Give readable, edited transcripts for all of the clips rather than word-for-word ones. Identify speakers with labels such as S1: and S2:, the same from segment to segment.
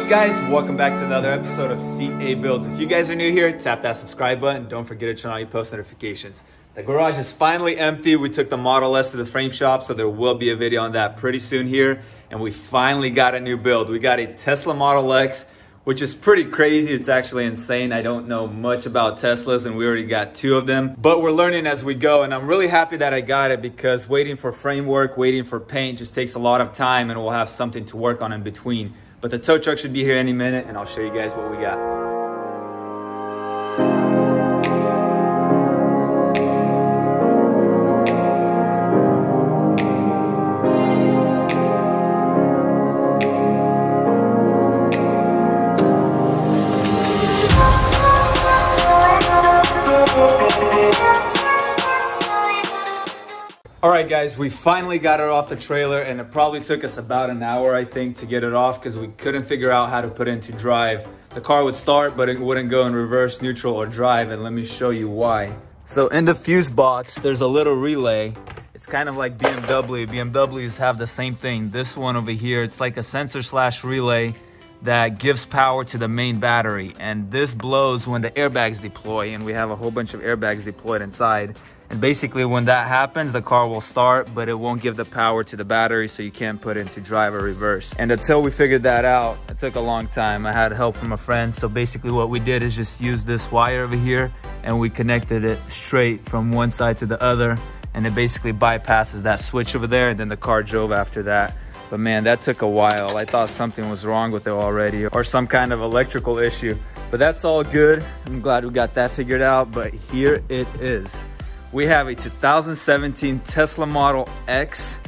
S1: up, guys? Welcome back to another episode of CA Buildz. If you guys are new here, tap that subscribe button. Don't forget to turn on your post notifications. The garage is finally empty. We took the Model S to the frame shop, so there will be a video on that pretty soon here. And we finally got a new build. We got a Tesla Model X, which is pretty crazy. It's actually insane. I don't know much about Teslas, and we already got two of them, but we're learning as we go. And I'm really happy that I got it, because waiting for framework, waiting for paint just takes a lot of time, and we'll have something to work on in between. But the tow truck should be here any minute, and I'll show you guys what we got. Alright guys, we finally got it off the trailer, and it probably took us about an hour, I think, to get it off, because we couldn't figure out how to put it into drive. The car would start, but it wouldn't go in reverse, neutral, or drive, and let me show you why. So in the fuse box, there's a little relay. It's kind of like BMW. BMWs have the same thing. This one over here, it's like a sensor slash relay that gives power to the main battery, and this blows when the airbags deploy, and we have a whole bunch of airbags deployed inside. And basically when that happens, the car will start, but it won't give the power to the battery, so you can't put it into drive or reverse. And until we figured that out, it took a long time. I had help from a friend, so basically what we did is just use this wire over here, and we connected it straight from one side to the other, and it basically bypasses that switch over there, and then the car drove after that. But man, that took a while. I thought something was wrong with it already, or some kind of electrical issue. But that's all good. I'm glad we got that figured out, but here it is. We have a 2017 Tesla Model X,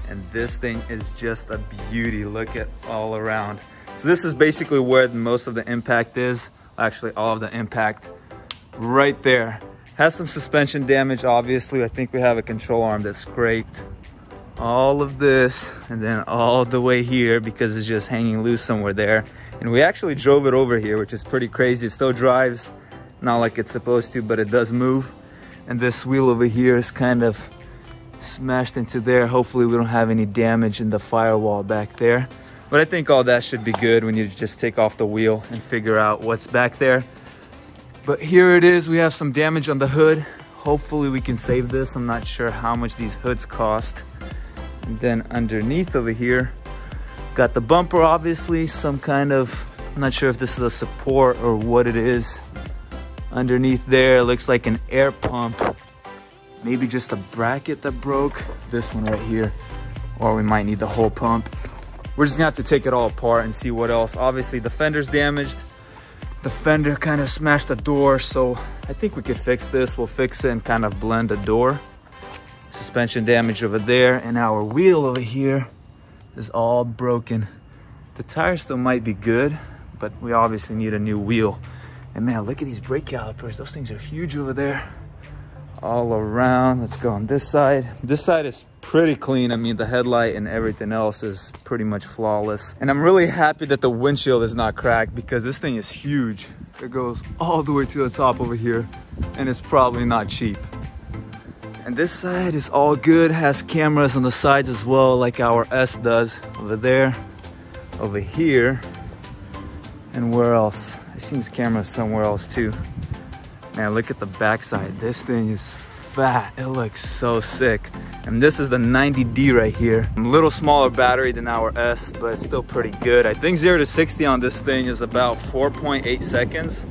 S1: and this thing is just a beauty. Look at all around. So this is basically where most of the impact is. Actually, all of the impact right there. Has some suspension damage, obviously. I think we have a control arm that scraped all of this, and then all the way here, because it's just hanging loose somewhere there. And we actually drove it over here, which is pretty crazy. It still drives, not like it's supposed to, but it does move. And this wheel over here is kind of smashed into there. Hopefully we don't have any damage in the firewall back there. But I think all that should be good when you just take off the wheel and figure out what's back there. But here it is. We have some damage on the hood. Hopefully we can save this. I'm not sure how much these hoods cost. And then underneath over here, got the bumper, obviously, some kind of, I'm not sure if this is a support or what it is. Underneath there, looks like an air pump. Maybe just a bracket that broke. This one right here. Or we might need the whole pump. We're just gonna have to take it all apart and see what else. Obviously, the fender's damaged. The fender kind of smashed the door, so I think we could fix this. We'll fix it and kind of blend the door. Suspension damage over there, and our wheel over here is all broken. The tire still might be good, but we obviously need a new wheel. And man, look at these brake calipers. Those things are huge over there. All around. Let's go on this side. This side is pretty clean. I mean, the headlight and everything else is pretty much flawless. And I'm really happy that the windshield is not cracked, because this thing is huge. It goes all the way to the top over here, and it's probably not cheap. And this side is all good. Has cameras on the sides as well, like our S does. Over there, over here, and where else? I've seen this camera somewhere else too. Man, look at the backside. This thing is fat. It looks so sick. And this is the 90D right here. A little smaller battery than our S, but it's still pretty good. I think 0 to 60 on this thing is about 4.8 seconds.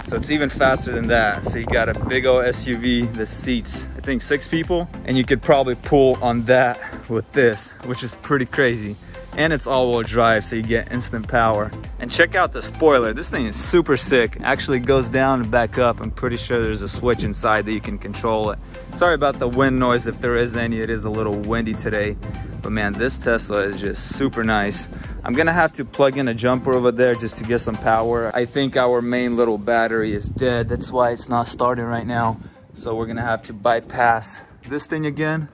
S1: So it's even faster than that. So you got a big old SUV that seats, I think, 6 people. And you could probably pull on that with this, which is pretty crazy. And it's all-wheel drive, so you get instant power. And check out the spoiler. This thing is super sick. Actually goes down and back up. I'm pretty sure there's a switch inside that you can control it. Sorry about the wind noise if there is any. It is a little windy today. But man, this Tesla is just super nice. I'm gonna have to plug in a jumper over there just to get some power. I think our main little battery is dead. That's why it's not starting right now. So we're gonna have to bypass this thing again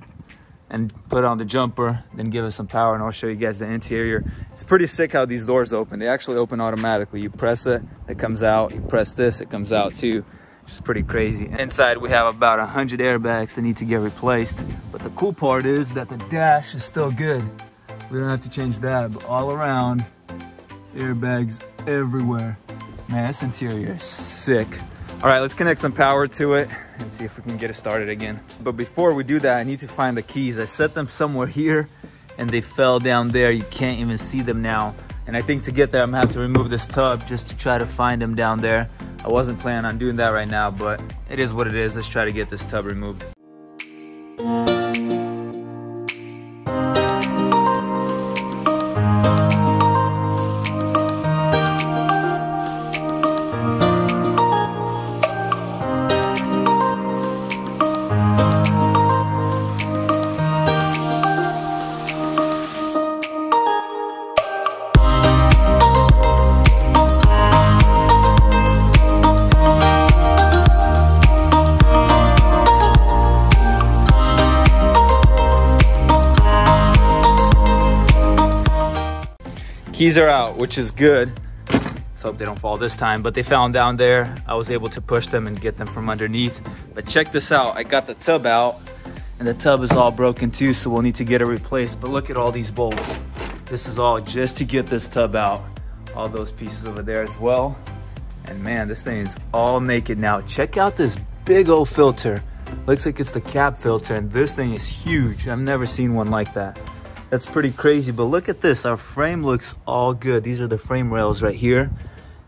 S1: and put on the jumper, then give us some power, and I'll show you guys the interior. It's pretty sick how these doors open. They actually open automatically. You press it, it comes out. You press this, it comes out too. which is pretty crazy. Inside we have about 100 airbags that need to get replaced. But the cool part is that the dash is still good. We don't have to change that, but all around, Airbags everywhere. Man, this interior is sick. All right, let's connect some power to it and see if we can get it started again. But before we do that, I need to find the keys. I set them somewhere here and they fell down there. You can't even see them now. And I think to get there, I'm gonna have to remove this tub just to try to find them down there. I wasn't planning on doing that right now, but it is what it is. Let's try to get this tub removed. Keys are out, which is good. Let's hope they don't fall this time, but they fell down there. I was able to push them and get them from underneath. But check this out, I got the tub out and the tub is all broken too, so we'll need to get it replaced. But look at all these bolts. This is all just to get this tub out. All those pieces over there as well. And man, this thing is all naked now. Check out this big old filter. Looks like it's the cab filter, and this thing is huge. I've never seen one like that. That's pretty crazy, but look at this. Our frame looks all good. These are the frame rails right here.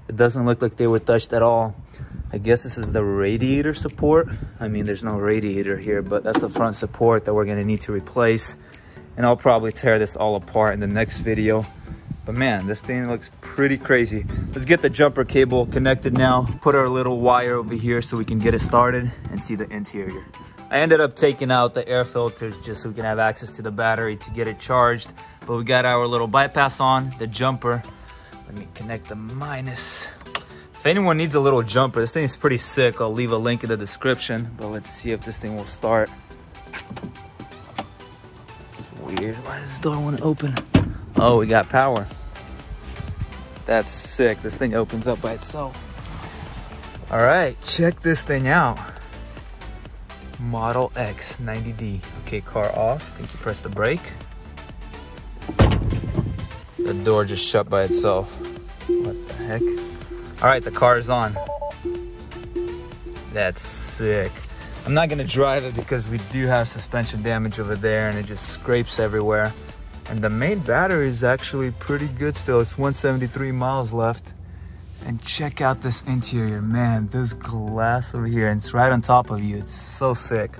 S1: It doesn't look like they were touched at all. I guess this is the radiator support. I mean, there's no radiator here, but that's the front support that we're gonna need to replace. And I'll probably tear this all apart in the next video. But man, this thing looks pretty crazy. Let's get the jumper cable connected now. Put our little wire over here so we can get it started and see the interior. I ended up taking out the air filters just so we can have access to the battery to get it charged. But we got our little bypass on, the jumper. Let me connect the minus. If anyone needs a little jumper, this thing is pretty sick. I'll leave a link in the description. But let's see if this thing will start. It's weird. Why does this door want to open? Oh, we got power. That's sick. This thing opens up by itself. All right, check this thing out. Model X 90D. Okay, car off. I think you press the brake. The door just shut by itself. What the heck? All right, the car is on. That's sick. I'm not gonna drive it because we do have suspension damage over there and it just scrapes everywhere. And the main battery is actually pretty good still. It's 173 miles left. And check out this interior, man. This glass over here, and it's right on top of you. It's so sick.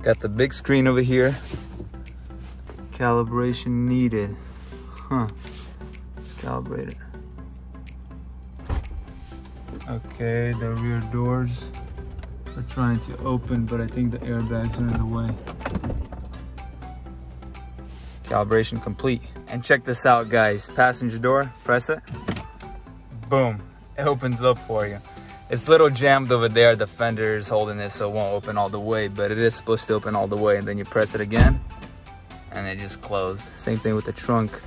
S1: Got the big screen over here. Calibration needed. Huh. Let's calibrate it. Okay, the rear doors are trying to open, but I think the airbags are in the way. Calibration complete. And check this out, guys. Passenger door, press it. Boom. It opens up for you. It's a little jammed over there. The fender is holding it so it won't open all the way, but it is supposed to open all the way. And then you press it again and it just closed. Same thing with the trunk.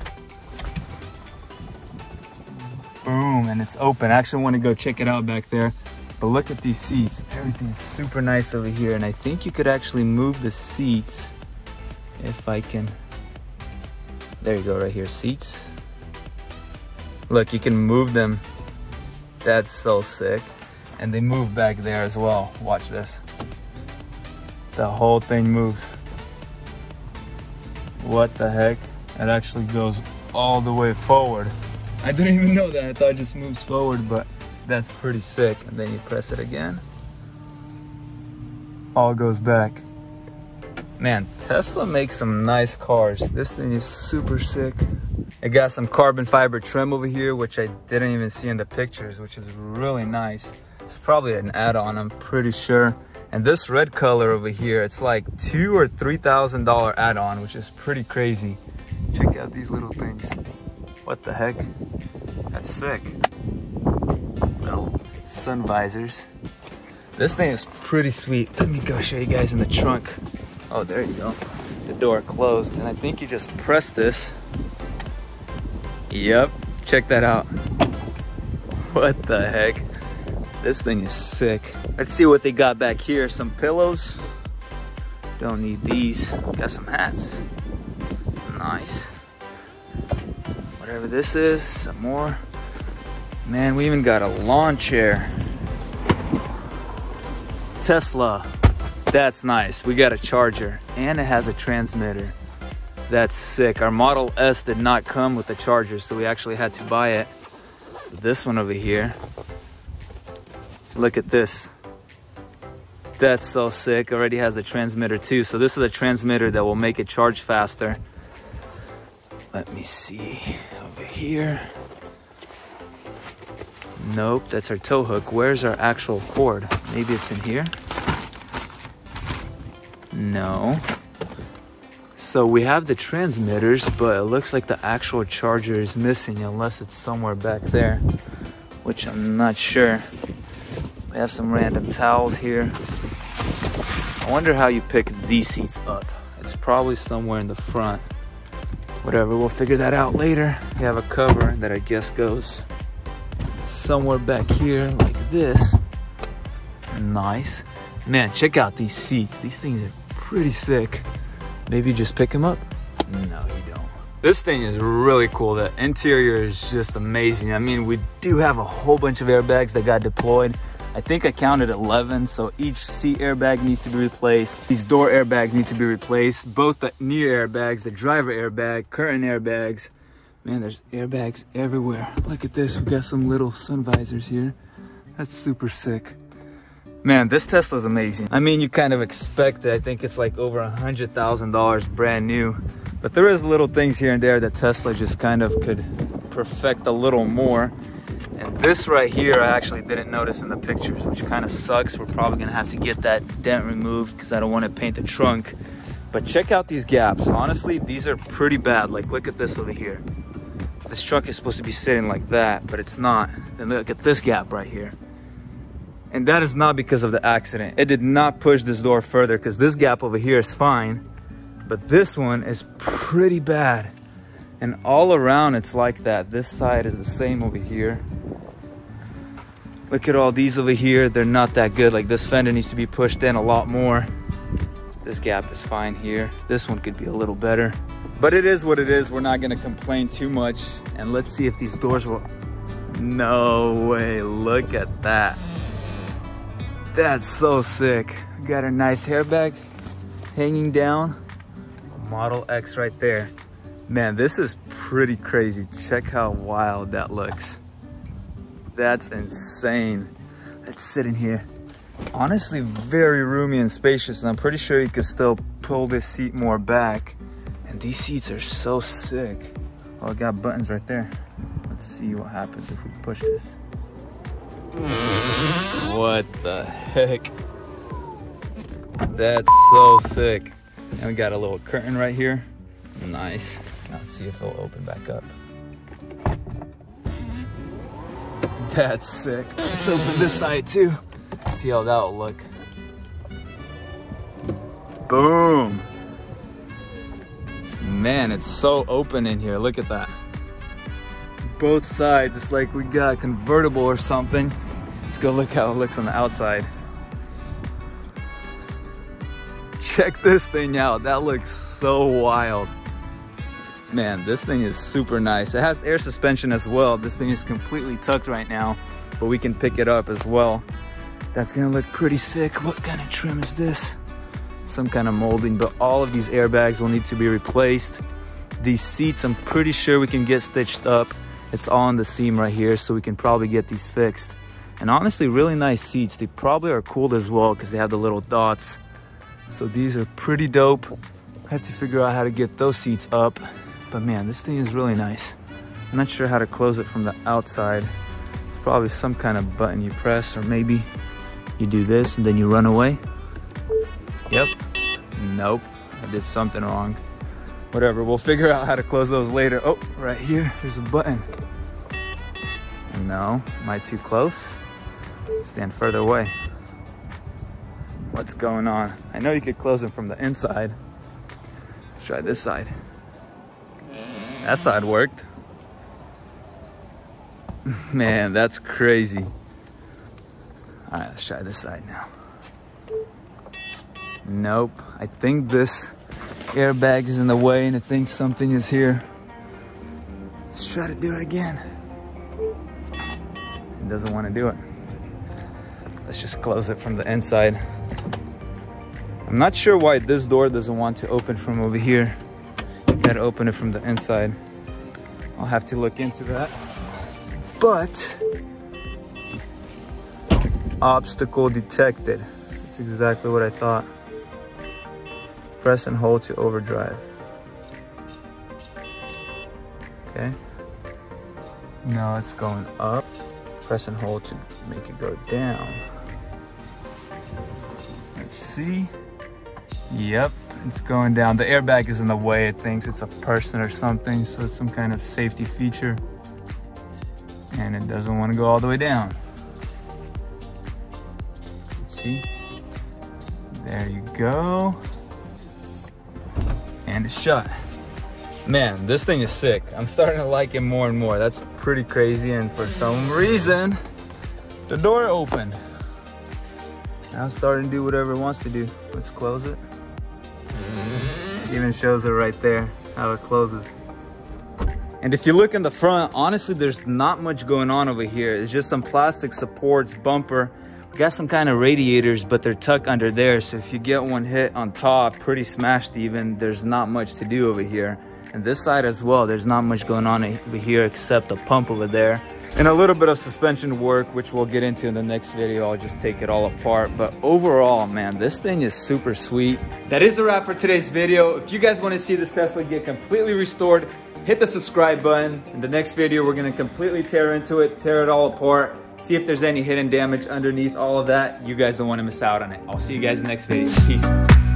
S1: Boom, and it's open. I actually want to go check it out back there. But look at these seats. Everything is super nice over here. And I think you could actually move the seats if I can. There you go, right here, seats. Look, you can move them. That's so sick. And they move back there as well. Watch this. The whole thing moves. What the heck? It actually goes all the way forward. I didn't even know that. I thought it just moves forward, but that's pretty sick. And then you press it again. All goes back. Man, Tesla makes some nice cars. This thing is super sick. It got some carbon fiber trim over here, which I didn't even see in the pictures, which is really nice. It's probably an add-on, I'm pretty sure. And this red color over here, it's like $2,000 or $3,000 add-on, which is pretty crazy. Check out these little things. What the heck? That's sick. Little sun visors. This thing is pretty sweet. Let me go show you guys in the trunk. Oh, there you go. The door closed, and I think you just press this. Yep, check that out. What the heck? This thing is sick. Let's see what they got back here. Some pillows. Don't need these. Got some hats. Nice. Whatever this is, some more. Man, we even got a lawn chair. Tesla. That's nice. We got a charger and it has a transmitter. That's sick. Our Model S did not come with a charger, so we actually had to buy it. This one over here. Look at this. That's so sick. Already has a transmitter too. So this is a transmitter that will make it charge faster. Let me see over here. Nope, that's our tow hook. Where's our actual cord? Maybe it's in here? No. So we have the transmitters, but it looks like the actual charger is missing unless it's somewhere back there, which I'm not sure. We have some random towels here. I wonder how you pick these seats up. It's probably somewhere in the front. Whatever, we'll figure that out later. We have a cover that I guess goes somewhere back here like this. Nice. Man, check out these seats. These things are pretty sick. Maybe just pick them up? No, you don't. This thing is really cool. The interior is just amazing. I mean, we do have a whole bunch of airbags that got deployed. I think I counted 11, so each seat airbag needs to be replaced. These door airbags need to be replaced. Both the near airbags, the driver airbag, curtain airbags. Man, there's airbags everywhere. Look at this, we got some little sun visors here. That's super sick. Man, this Tesla's amazing. I mean, you kind of expect it. I think it's like over $100,000 brand new. But there is little things here and there that Tesla just kind of could perfect a little more. And this right here, I actually didn't notice in the pictures, which kind of sucks. We're probably gonna have to get that dent removed because I don't want to paint the trunk. But check out these gaps. Honestly, these are pretty bad. Like, look at this over here. This truck is supposed to be sitting like that, but it's not. And look at this gap right here. And that is not because of the accident. It did not push this door further because this gap over here is fine. But this one is pretty bad. And all around it's like that. This side is the same over here. Look at all these over here. They're not that good. Like, this fender needs to be pushed in a lot more. This gap is fine here. This one could be a little better. But it is what it is. We're not gonna complain too much. And let's see if these doors will... No way, look at that. That's so sick. We got a nice airbag hanging down. Model X right there. Man, this is pretty crazy. Check how wild that looks. That's insane. Let's sit in here. Honestly, very roomy and spacious, and I'm pretty sure you could still pull this seat more back. And these seats are so sick. Oh, I got buttons right there. Let's see what happens if we push this. What the heck? That's so sick. And we got a little curtain right here. Nice. Now let's see if it'll open back up. That's sick. Let's open this side too. See how that will look. Boom. Man, it's so open in here. Look at that. Both sides, it's like we got a convertible or something. Let's go look how it looks on the outside. Check this thing out. That looks so wild. Man, this thing is super nice. It has air suspension as well. This thing is completely tucked right now, but we can pick it up as well. That's gonna look pretty sick. What kind of trim is this? Some kind of molding, but all of these airbags will need to be replaced. These seats, I'm pretty sure we can get stitched up. It's all on the seam right here, so we can probably get these fixed. And honestly, really nice seats. They probably are cooled as well because they have the little dots. So these are pretty dope. I have to figure out how to get those seats up. But man, this thing is really nice. I'm not sure how to close it from the outside. It's probably some kind of button you press, or maybe you do this and then you run away. Yep. Nope. I did something wrong. Whatever, we'll figure out how to close those later. Oh, right here, there's a button. No, am I too close? Stand further away. What's going on? I know you could close them from the inside. Let's try this side. That side worked. Man, that's crazy. All right, let's try this side now. Nope, I think this airbag is in the way and it thinks something is here. Let's try to do it again. doesn't want to do it. Let's just close it from the inside. I'm not sure why this door doesn't want to open from over here. You gotta open it from the inside. I'll have to look into that. But obstacle detected. That's exactly what I thought. Press and hold to overdrive. Okay. Now it's going up. Press and hold to make it go down. Let's see. Yep, it's going down. The airbag is in the way. It thinks it's a person or something, so it's some kind of safety feature. And it doesn't want to go all the way down. Let's see. There you go. And it's shut. Man, this thing is sick. I'm starting to like it more and more. That's pretty crazy, and for some reason, the door opened. Now it's starting to do whatever it wants to do. Let's close it. Even shows it right there, how it closes. And if you look in the front, honestly, there's not much going on over here. It's just some plastic supports, bumper. We got some kind of radiators, but they're tucked under there. So if you get one hit on top, pretty smashed even, there's not much to do over here. And this side as well, there's not much going on over here except a pump over there. And a little bit of suspension work, which we'll get into in the next video. I'll just take it all apart. But overall, man, this thing is super sweet. That is a wrap for today's video. If you guys want to see this Tesla get completely restored, hit the subscribe button. In the next video, we're going to completely tear into it, tear it all apart, see if there's any hidden damage underneath all of that. You guys don't want to miss out on it. I'll see you guys in the next video. Peace.